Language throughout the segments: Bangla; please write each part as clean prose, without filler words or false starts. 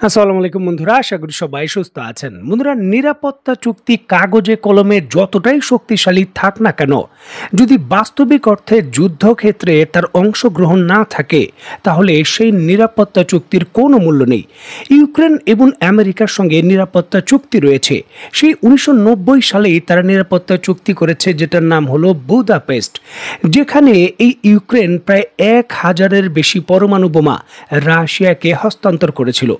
আসসালামু আলাইকুম বন্ধুরা, আশা করি সবাই সুস্থ আছেন। বন্ধুরা, নিরাপত্তা চুক্তি কাগজে কলমে যতটাই শক্তিশালী থাক না কেন, যদি বাস্তবিক অর্থে যুদ্ধক্ষেত্রে তার অংশগ্রহণ না থাকে, তাহলে সেই নিরাপত্তা চুক্তির কোনো মূল্য নেই। ইউক্রেন এবং আমেরিকার সঙ্গে নিরাপত্তা চুক্তি রয়েছে। সেই 1990 সালেই তারা নিরাপত্তা চুক্তি করেছে, যেটার নাম হলো বুদাপেস্ট, যেখানে এই ইউক্রেন প্রায় 1000-এর বেশি পরমাণু বোমা রাশিয়াকে হস্তান্তর করেছিল।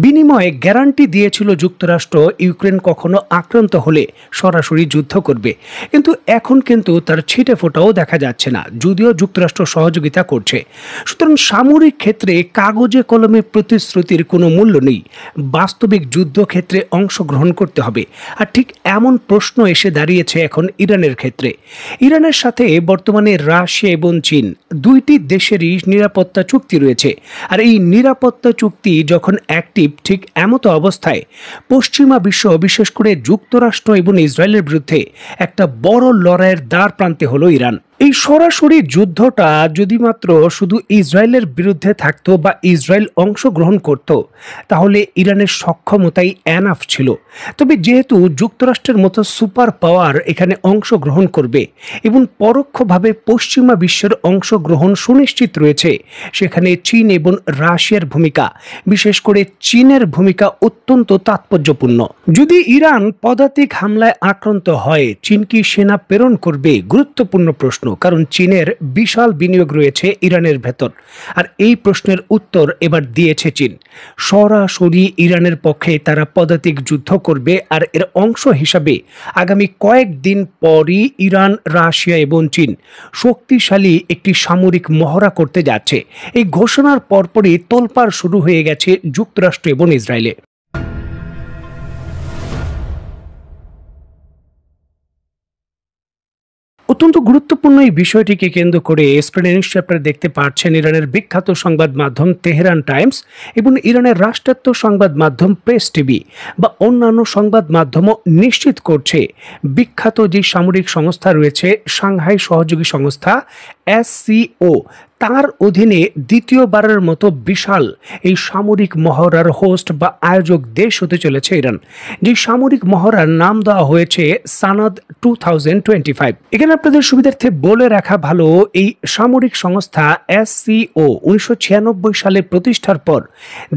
বিনিময়ে গ্যারান্টি দিয়েছিল যুক্তরাষ্ট্র ইউক্রেন কখনো আক্রান্ত হলে সরাসরি যুদ্ধ করবে। কিন্তু এখন কিন্তু তার ছিটে ফোটাও দেখা যাচ্ছে না, যদিও যুক্তরাষ্ট্র সহযোগিতা করছে। সুতরাং সামরিক ক্ষেত্রে কাগজে কলমে প্রতিশ্রুতির কোনো মূল্য নেই, বাস্তবিক যুদ্ধক্ষেত্রে অংশগ্রহণ করতে হবে। আর ঠিক এমন প্রশ্ন এসে দাঁড়িয়েছে এখন ইরানের ক্ষেত্রে। ইরানের সাথে বর্তমানে রাশিয়া এবং চীন দুইটি দেশেরই নিরাপত্তা চুক্তি রয়েছে। আর এই নিরাপত্তা চুক্তি যখন অ্যাক্টিভ, ঠিক এমতো অবস্থায় পশ্চিমা বিশ্ব, বিশেষ করে যুক্তরাষ্ট্র এবং ইসরায়েলের বিরুদ্ধে একটা বড় লড়াইয়ের দ্বার প্রান্তে হলো ইরান। এই সরাসরি যুদ্ধটা যদি মাত্র শুধু ইসরায়েলের বিরুদ্ধে থাকতো বা ইসরায়েল অংশগ্রহণ করত, তাহলে ইরানের সক্ষমতাই এনাফ ছিল। তবে যেহেতু যুক্তরাষ্ট্রের মতো সুপার পাওয়ার এখানে অংশগ্রহণ করবে এবং পরোক্ষভাবে পশ্চিমা বিশ্বের অংশগ্রহণ সুনিশ্চিত রয়েছে, সেখানে চীন এবং রাশিয়ার ভূমিকা, বিশেষ করে চীনের ভূমিকা অত্যন্ত তাৎপর্যপূর্ণ। যদি ইরান পদাতিক হামলায় আক্রান্ত হয়, চীন কি সেনা প্রেরণ করবে? গুরুত্বপূর্ণ প্রশ্ন, কারণ চীনের বিশাল বিনিয়োগ রয়েছে ইরানের ভেতর। আর এই প্রশ্নের উত্তর এবার দিয়েছে চীন। সরাসরি ইরানের পক্ষে তারা পদাতিক যুদ্ধ করবে। আর এর অংশ হিসাবে আগামী কয়েকদিন পরই ইরান, রাশিয়া এবং চীন শক্তিশালী একটি সামরিক মহড়া করতে যাচ্ছে। এই ঘোষণার পরপরই তোলপাড় শুরু হয়ে গেছে যুক্তরাষ্ট্র এবং ইসরায়েলে। অত্যন্ত গুরুত্বপূর্ণ এই বিষয়টিকে কেন্দ্র করে স্ক্রিনে নিশ্চয়ই আপনারা দেখতে পাচ্ছেন, ইরানের বিখ্যাত সংবাদ মাধ্যম তেহরান টাইমস এবং ইরানের রাষ্ট্রায়ত্ত সংবাদ মাধ্যম প্রেস টিভি বা অন্যান্য সংবাদ মাধ্যমও নিশ্চিত করছে, বিখ্যাত যে সামরিক সংস্থা রয়েছে সাংহাই সহযোগী সংস্থা SCO, তার অধীনে দ্বিতীয়বারের মতো বিশাল এই সামরিক মহড়ার হোস্ট বা আয়োজক দেশ হতে চলেছে ইরান। যে সামরিক মহড়ার নাম দেওয়া হয়েছে সানাদ 2025। এখানে আপনাদের সুবিধার্থে বলে রাখা ভালো, এই সামরিক সংস্থা SCO 1996 সালে প্রতিষ্ঠার পর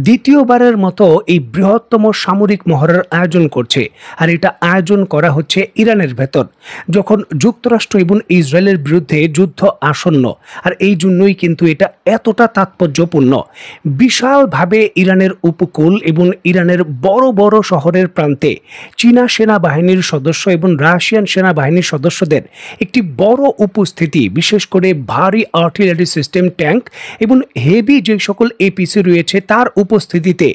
দ্বিতীয়বারের মতো এই বৃহত্তম সামরিক মহড়ার আয়োজন করছে। আর এটা আয়োজন করা হচ্ছে ইরানের ভেতর, যখন যুক্তরাষ্ট্র এবং ইসরায়েলের বিরুদ্ধে যুদ্ধ আসন্ন। আর এই জন্যই কিন্তু এটা এতটা তাৎপর্যপূর্ণ। বিশালভাবে ইরানের উপকূল এবং ইরানের বড় বড় শহরের প্রান্তে চীনা সেনাবাহিনীর সদস্য এবং রাশিয়ান সেনাবাহিনীর সদস্যদের একটি বড় উপস্থিতি, বিশেষ করে ভারী আর্টিলারি সিস্টেম, ট্যাঙ্ক এবং হেভি যে সকল APC রয়েছে, তার উপস্থিতিতে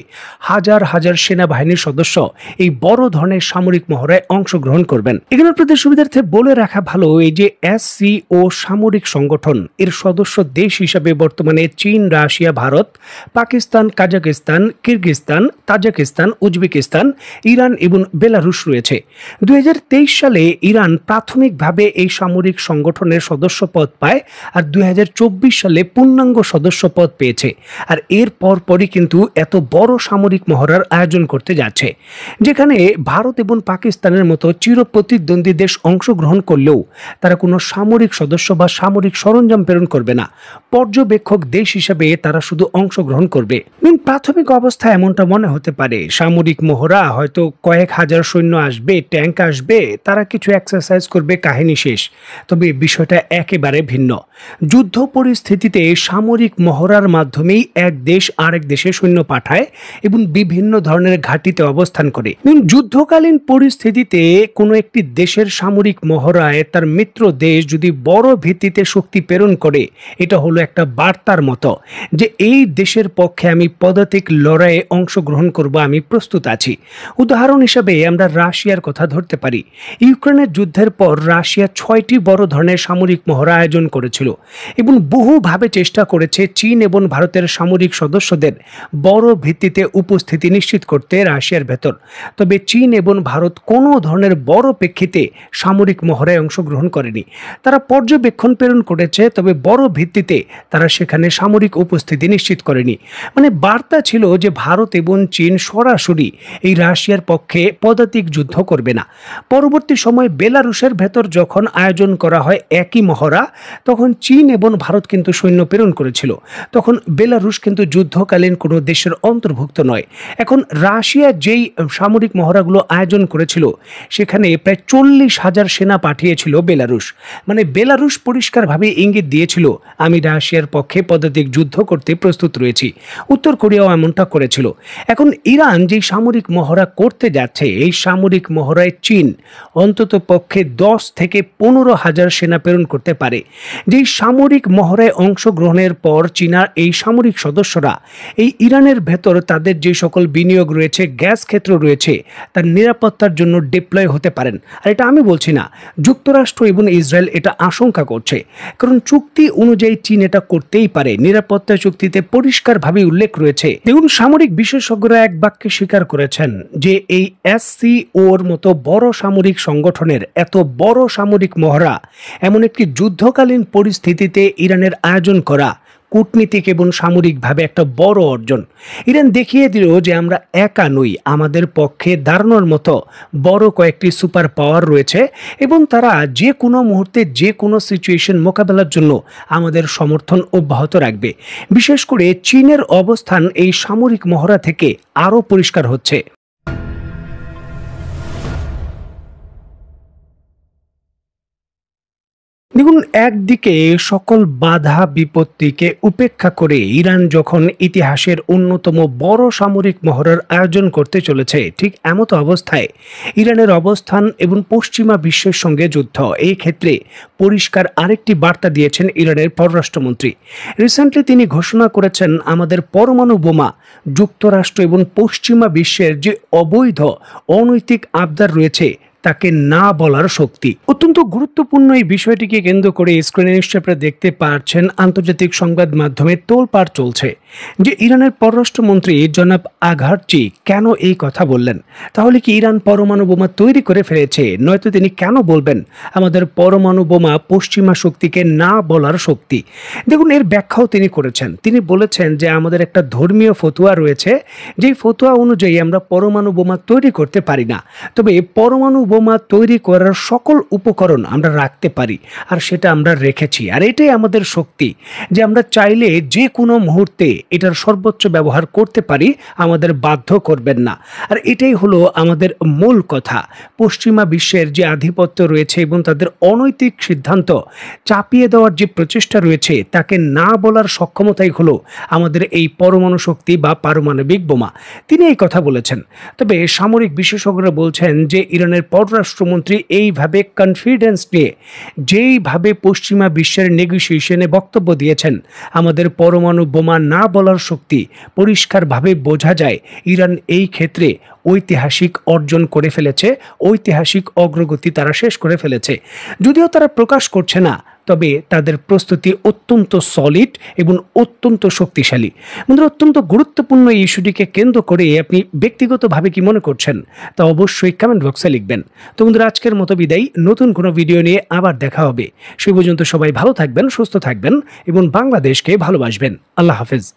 হাজার হাজার সেনাবাহিনীর সদস্য এই বড় ধরনের সামরিক মহড়ায় অংশগ্রহণ করবেন। এখানে আপনাদের সুবিধার্থে বলে রাখা ভালো, এই যে SCO সামরিক সংগঠন, এর সদস্য দেশ হিসাবে বর্তমানে চীন, Russia, Bharat, Pakistan, Kazakhstan, Kyrgyzstan, Tajikistan, Uzbekistan, Iran এবং বেলারুশ রয়েছে। 2023 সালে ইরান প্রাথমিকভাবে এই সামরিক সংগঠনের সদস্য পদ পায়, আর 2024 সালে পূর্ণাঙ্গ সদস্য পদ পেয়েছে। আর এর পরপরই কিন্তু এত বড় সামরিক মহড়ার আয়োজন করতে যাচ্ছে, যেখানে ভারত এবং পাকিস্তানের মতো চিরপ্রতিদ্বন্দ্বী দেশ অংশগ্রহণ করলেও তারা কোনো সামরিক সদস্য বা সামরিক সরঞ্জাম প্রেরণ করবে না। পর্যবেক্ষক দেশ হিসেবে তারা শুধু অংশগ্রহণ করবে। প্রাথমিক অবস্থায় এমনটা মনে হতে পারে, সামরিক মহড়া, হয়তো কয়েক হাজার সৈন্য আসবে, ট্যাঙ্ক আসবে, তারা কিছু এক্সারসাইজ করবে, কাহিনী শেষ। তবে বিষয়টা একেবারে ভিন্ন। যুদ্ধ পরিস্থিতিতে সামরিক মহড়ার মাধ্যমেই এক দেশ আরেক দেশে সৈন্য পাঠায় এবং বিভিন্ন ধরনের ঘাঁটিতে অবস্থান করে। যুদ্ধকালীন পরিস্থিতিতে কোনো একটি দেশের সামরিক মহড়ায় তার মিত্র দেশ যদি বড় ভিত্তিতে শক্তি প্রেরণ করে, এটা হলো একটা বার্তার মতো যে এই দেশের পক্ষে আমি পদাতিক লড়াইয়ে অংশগ্রহণ করব, আমি প্রস্তুত আছি। উদাহরণ হিসেবে আমরা রাশিয়ার কথা ধরতে পারি। ইউক্রেনের যুদ্ধের পর রাশিয়া 6টি বড় ধরনের সামরিক মহড়া আয়োজন করেছিল এবং বহুভাবে চেষ্টা করেছে চীন এবং ভারতের সামরিক সদস্যদের বড় ভিত্তিতে উপস্থিতি নিশ্চিত করতে রাশিয়ার ভেতর। তবে চীন এবং ভারত কোনো ধরনের বড় প্রেক্ষিতে সামরিক মহড়ায় অংশগ্রহণ করেনি। তারা পর্যবেক্ষণ প্রেরণ করেছে, তবে বড় ভিত্তিতে তারা সেখানে সামরিক উপস্থিতি নিশ্চিত করেনি। মানে বার্তা ছিল যে ভারত এবং চীন সরাসরি এই রাশিয়ার পক্ষে পদাতিক যুদ্ধ করবে না। পরবর্তী সময় বেলারুশের ভেতর যখন আয়োজন করা হয় একই মহড়া, তখন চীন এবং ভারত কিন্তু সৈন্য প্রেরণ করেছিল। তখন বেলারুশ কিন্তু যুদ্ধকালীন কোনো দেশের অন্তর্ভুক্ত নয়। এখন রাশিয়া যেই সামরিক মহড়াগুলো আয়োজন করেছিল সেখানে প্রায় 40,000 সেনা পাঠিয়েছিল বেলারুশ। মানে বেলারুশ পরিষ্কারভাবে ইঙ্গিত দিয়েছিল, আমি রাশিয়ার পক্ষে পদাতিক যুদ্ধ করতে প্রস্তুত রয়েছি। উত্তর কোরিয়াও এমনটা করেছিল। এখন ইরান যেই সামরিক মহড়া করতে যাচ্ছে, এই সামরিক মহড়ায় চীন অন্তত পক্ষে 10 থেকে 15,000 সেনা প্রেরণ করতে পারে। যেই সামরিক মহড়ায় অংশগ্রহণের পর চীনা এই সামরিক সদস্যরা এই ইরানের ভেতর তাদের যে সকল বিনিয়োগ রয়েছে, গ্যাস ক্ষেত্র রয়েছে, তার নিরাপত্তার জন্য ডিপ্লয় হতে পারেন। আর এটা আমি বলছি না, যুক্তরাষ্ট্র এবং ইসরায়েল এটা আশঙ্কা করছে। কারণ চুক্তি অনুযায়ী চীন এটা করতেই পারে। নিরাপত্তা চুক্তিতে পরিষ্কারভাবে উল্লেখ রয়েছে। দেখুন, সামরিক বিশেষজ্ঞরা এক বাক্যে স্বীকার করেছেন যে এই এসসিওর মতো বড় সামরিক সংগঠনের এত বড় সামরিক মহড়া এমন একটি যুদ্ধকালীন পরিস্থিতিতে ইরানের আয়োজন করা কূটনীতিক এবং সামরিকভাবে একটা বড় অর্জন। ইরান দেখিয়ে দিল যে আমরা একা নই, আমাদের পক্ষে দাঁড়ানোর মতো বড় কয়েকটি সুপার পাওয়ার রয়েছে এবং তারা যে কোনো মুহূর্তে যে কোনো সিচুয়েশন মোকাবেলার জন্য আমাদের সমর্থন অব্যাহত রাখবে। বিশেষ করে চীনের অবস্থান এই সামরিক মহড়া থেকে আরও পরিষ্কার হচ্ছে। দেখুন, একদিকে সকল বাধা বিপত্তিকে উপেক্ষা করে ইরান যখন ইতিহাসের অন্যতম বড় সামরিক মহড়ার আয়োজন করতে চলেছে, ঠিক এমতো অবস্থায় ইরানের অবস্থান এবং পশ্চিমা বিশ্বের সঙ্গে যুদ্ধ, এই ক্ষেত্রে পরিষ্কার আরেকটি বার্তা দিয়েছেন ইরানের পররাষ্ট্রমন্ত্রী। রিসেন্টলি তিনি ঘোষণা করেছেন, আমাদের পরমাণু বোমা যুক্তরাষ্ট্র এবং পশ্চিমা বিশ্বের যে অবৈধ অনৈতিক আবদার রয়েছে তাকে না বলার শক্তি। অত্যন্ত গুরুত্বপূর্ণ এই বিষয়টিকে কেন্দ্র করে স্ক্রিনে নিশ্চয়ই আপনারা দেখতে পাচ্ছেন আন্তর্জাতিক সংবাদ মাধ্যমে তোলপাড় চলছে যে ইরানের পররাষ্ট্রমন্ত্রী জনাব আঘারচি কেন এই কথা বললেন। তাহলে কি ইরান পরমাণু বোমা তৈরি করে ফেলেছে? নয়তো তিনি কেন বলবেন আমাদের পরমাণু বোমা পশ্চিমা শক্তিকে না বলার শক্তি? দেখুন, এর ব্যাখ্যাও তিনি করেছেন। তিনি বলেছেন যে আমাদের একটা ধর্মীয় ফতোয়া রয়েছে, যেই ফতোয়া অনুযায়ী আমরা পরমাণু বোমা তৈরি করতে পারি না, তবে পরমাণু বোমা তৈরি করার সকল উপকরণ আমরা রাখতে পারি, আর সেটা আমরা রেখেছি। আর এটাই আমাদের শক্তি, যে আমরা চাইলে যে কোনো মুহূর্তে এটার সর্বোচ্চ ব্যবহার করতে পারি, আমাদের বাধ্য করবেন না। আর এটাই হলো আমাদের মূল কথা। পশ্চিমা বিশ্বের যে আধিপত্য রয়েছে এবং তাদের অনৈতিক সিদ্ধান্ত চাপিয়ে দেওয়ার যে প্রচেষ্টা রয়েছে, তাকে না বলার সক্ষমতাই হলো আমাদের এই পরমাণু শক্তি বা পারমাণবিক বোমা। তিনি এই কথা বলেছেন। তবে সামরিক বিশেষজ্ঞরা বলছেন যে ইরানের পররাষ্ট্রমন্ত্রী এইভাবে কনফিডেন্স নিয়ে যেইভাবে পশ্চিমা বিশ্বের নেগোসিয়েশনে বক্তব্য দিয়েছেন, আমাদের পরমাণু বোমা না বলার শক্তি, পরিষ্কারভাবে বোঝা যায় ইরান এই ক্ষেত্রে ঐতিহাসিক অর্জন করে ফেলেছে, ঐতিহাসিক অগ্রগতি তারা শেষ করে ফেলেছে। যদিও তারা প্রকাশ করছে না, তবে তাদের প্রস্তুতি অত্যন্ত সলিড এবং অত্যন্ত শক্তিশালী। বন্ধুরা, অত্যন্ত গুরুত্বপূর্ণ এই ইস্যুটিকে কেন্দ্র করে আপনি ব্যক্তিগতভাবে কি মনে করছেন তা অবশ্যই কমেন্ট বক্সে লিখবেন। তো বন্ধুরা, আজকের মতো বিদায়। নতুন কোনো ভিডিও নিয়ে আবার দেখা হবে। সেই পর্যন্ত সবাই ভালো থাকবেন, সুস্থ থাকবেন এবং বাংলাদেশকে ভালোবাসবেন। আল্লাহ হাফেজ।